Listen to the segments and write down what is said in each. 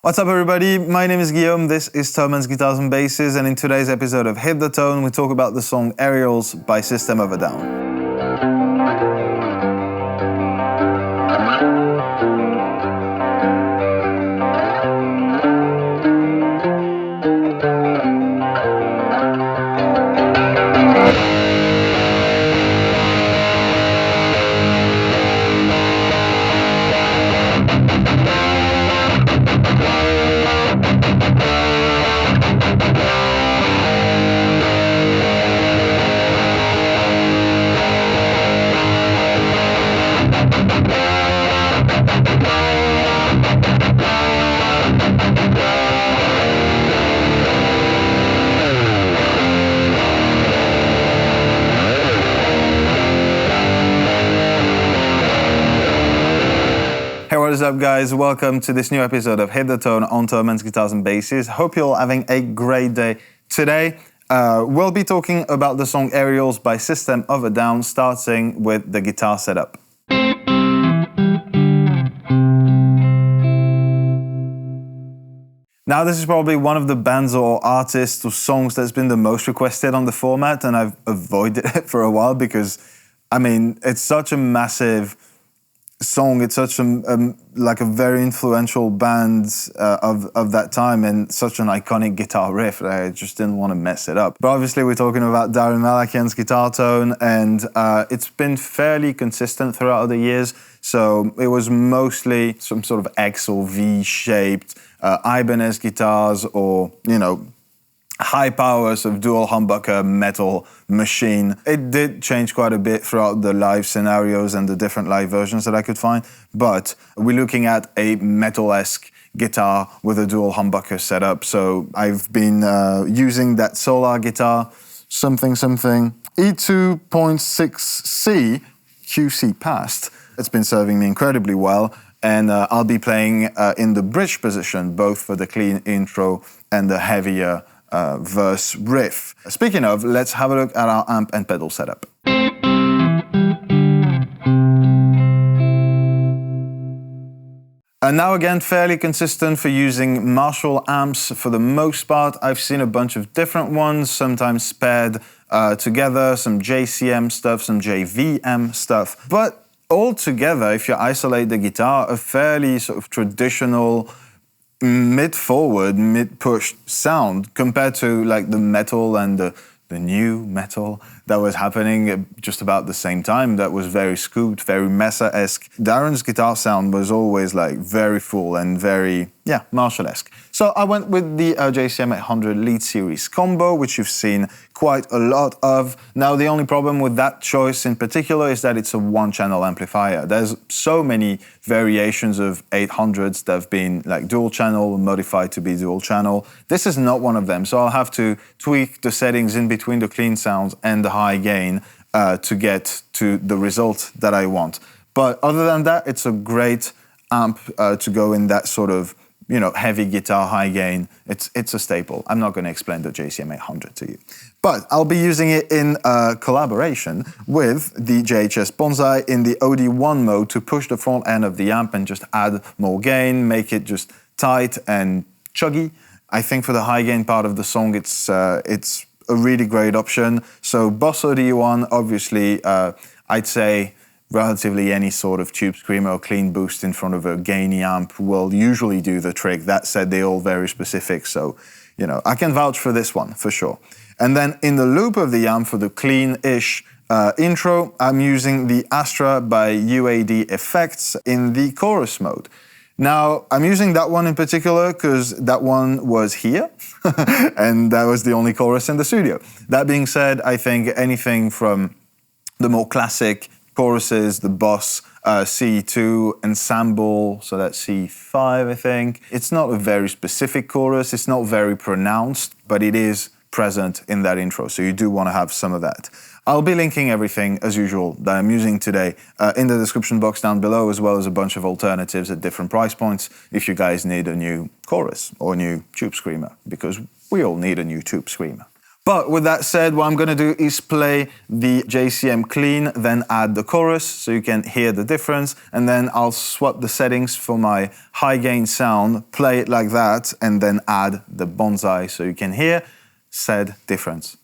What's up everybody, my name is Guillaume, this is Thoman's Guitars and Basses, and in today's episode of Hit the Tone we talk about the song Aerials by System of a Down. Hey, what is up guys? Welcome to this new episode of Hit the Tone on Thoman's Guitars and Basses. Hope you're all having a great day today. We'll be talking about the song Aerials by System of a Down, starting with the guitar setup. Now this is probably one of the bands or artists or songs that's been the most requested on the format, and I've avoided it for a while because, I mean, it's such a massive song, it's such a very influential band of that time, and such an iconic guitar riff that I just didn't want to mess it up. But obviously we're talking about Daron Malakian's guitar tone, and it's been fairly consistent throughout the years. So it was mostly some sort of X or V shaped Ibanez guitars, or, you know, high powers of dual humbucker metal machine. It did change quite a bit throughout the live scenarios and the different live versions that I could find, but we're looking at a metal-esque guitar with a dual humbucker setup. So I've been using that Solar guitar, something E2.6C QC Past. It's been serving me incredibly well, and I'll be playing in the bridge position, both for the clean intro and the heavier verse riff. Speaking of, let's have a look at our amp and pedal setup. And now again, fairly consistent for using Marshall amps for the most part. I've seen a bunch of different ones, sometimes paired together, some JCM stuff, some JVM stuff. But all together, if you isolate the guitar, a fairly sort of traditional mid-forward, mid-push sound compared to like the metal and the new metal that was happening at just about the same time. That was very scooped, very Mesa-esque. Daron's guitar sound was always like very full and very, yeah, Marshall-esque. So I went with the JCM 800 Lead Series combo, which you've seen quite a lot of. Now the only problem with that choice in particular is that it's a one-channel amplifier. There's so many variations of 800s that have been like dual channel, modified to be dual channel. This is not one of them, so I'll have to tweak the settings in between the clean sounds and the high gain to get to the result that I want. But other than that, it's a great amp to go in that sort of, you know, heavy guitar, high gain. It's a staple. I'm not going to explain the JCM 800 to you. But I'll be using it in collaboration with the JHS Bonsai in the OD1 mode to push the front end of the amp and just add more gain, make it just tight and chuggy. I think for the high gain part of the song, it's a really great option. So Boss OD1, obviously, I'd say relatively any sort of tube screamer or clean boost in front of a gainy amp will usually do the trick. That said, they're all very specific, so, you know, I can vouch for this one, for sure. And then in the loop of the amp for the clean-ish intro, I'm using the Astra by UAD Effects in the chorus mode. Now, I'm using that one in particular because that one was here, and that was the only chorus in the studio. That being said, I think anything from the more classic choruses, the Boss C2 ensemble, so that's C5, I think. It's not a very specific chorus, it's not very pronounced, but it is present in that intro, so you do want to have some of that. I'll be linking everything, as usual, that I'm using today in the description box down below, as well as a bunch of alternatives at different price points if you guys need a new chorus or a new tube screamer, because we all need a new tube screamer. But with that said, what I'm going to do is play the JCM clean, then add the chorus so you can hear the difference, and then I'll swap the settings for my high gain sound, play it like that, and then add the bonsai so you can hear said difference.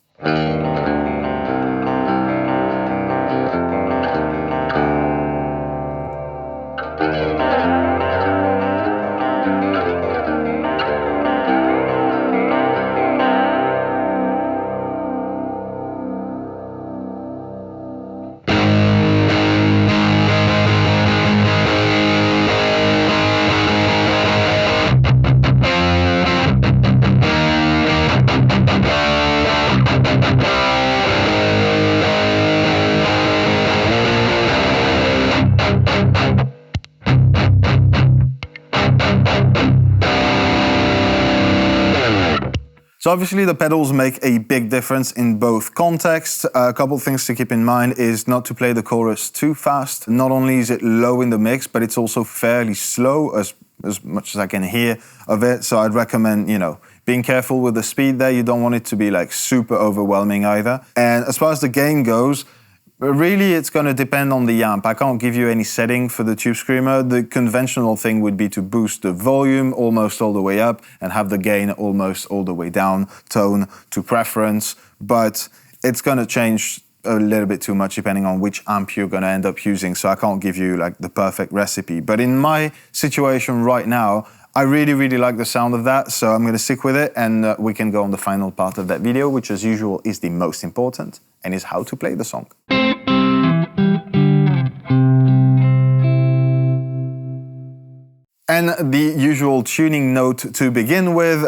So obviously the pedals make a big difference in both contexts. A couple of things to keep in mind is not to play the chorus too fast. Not only is it low in the mix, but it's also fairly slow as much as I can hear of it. So I'd recommend, being careful with the speed there. You don't want it to be like super overwhelming either. And as far as the gain goes, really, it's going to depend on the amp. I can't give you any setting for the Tube Screamer. The conventional thing would be to boost the volume almost all the way up and have the gain almost all the way down, tone to preference. But it's going to change a little bit too much depending on which amp you're going to end up using. So I can't give you like the perfect recipe. But in my situation right now, I really, really like the sound of that. So I'm going to stick with it, and we can go on the final part of that video, which as usual is the most important, and is how to play the song. And the usual tuning note to begin with,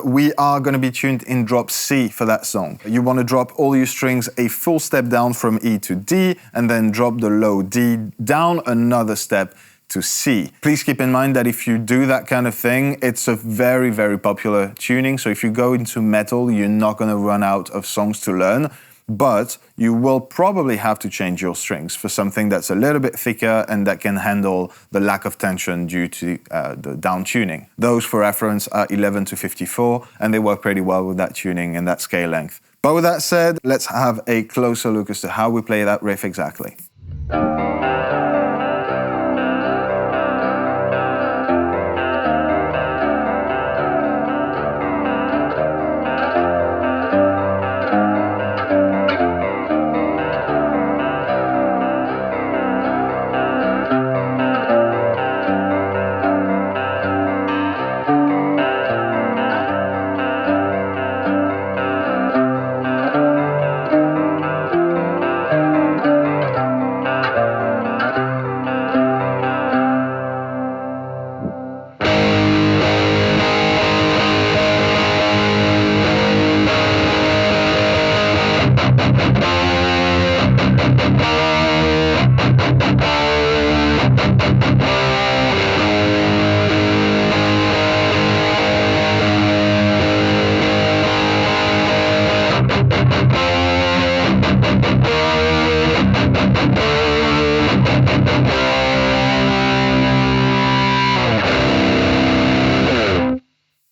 we are going to be tuned in drop C for that song. You want to drop all your strings a full step down from E to D, and then drop the low D down another step to C. Please keep in mind that if you do that kind of thing, it's a very, very popular tuning. So if you go into metal, you're not going to run out of songs to learn. But you will probably have to change your strings for something that's a little bit thicker and that can handle the lack of tension due to the down tuning. Those, for reference, are 11 to 54, and they work pretty well with that tuning and that scale length. But with that said, let's have a closer look as to how we play that riff exactly.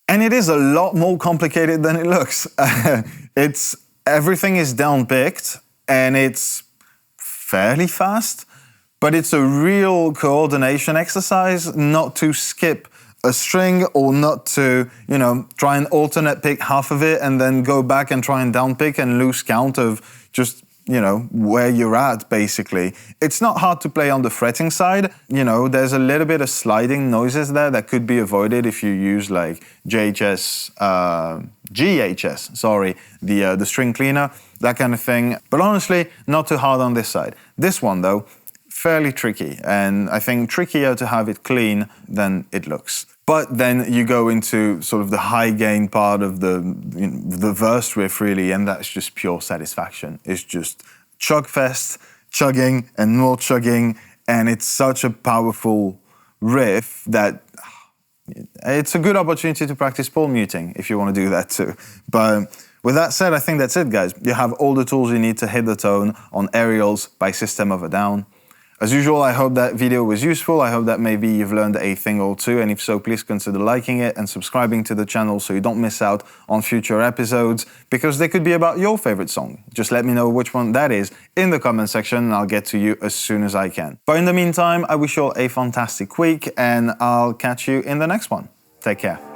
And it is a lot more complicated than it looks. Everything is down-picked and it's fairly fast, but it's a real coordination exercise not to skip a string or not to, try and alternate pick half of it and then go back and try and down-pick and lose count of just where you're at, basically. It's not hard to play on the fretting side. There's a little bit of sliding noises there that could be avoided if you use like GHS, the string cleaner, that kind of thing. But honestly, not too hard on this side. This one, though, fairly tricky, and I think trickier to have it clean than it looks. But then you go into sort of the high gain part of the verse riff, really, and that's just pure satisfaction. It's just chug fest, chugging and more chugging, and it's such a powerful riff that it's a good opportunity to practice palm muting if you want to do that too. But with that said, I think that's it, guys. You have all the tools you need to hit the tone on aerials by System of a Down. As usual, I hope that video was useful. I hope that maybe you've learned a thing or two, and if so, please consider liking it and subscribing to the channel so you don't miss out on future episodes, because they could be about your favorite song. Just let me know which one that is in the comment section and I'll get to you as soon as I can. But in the meantime, I wish you all a fantastic week and I'll catch you in the next one. Take care.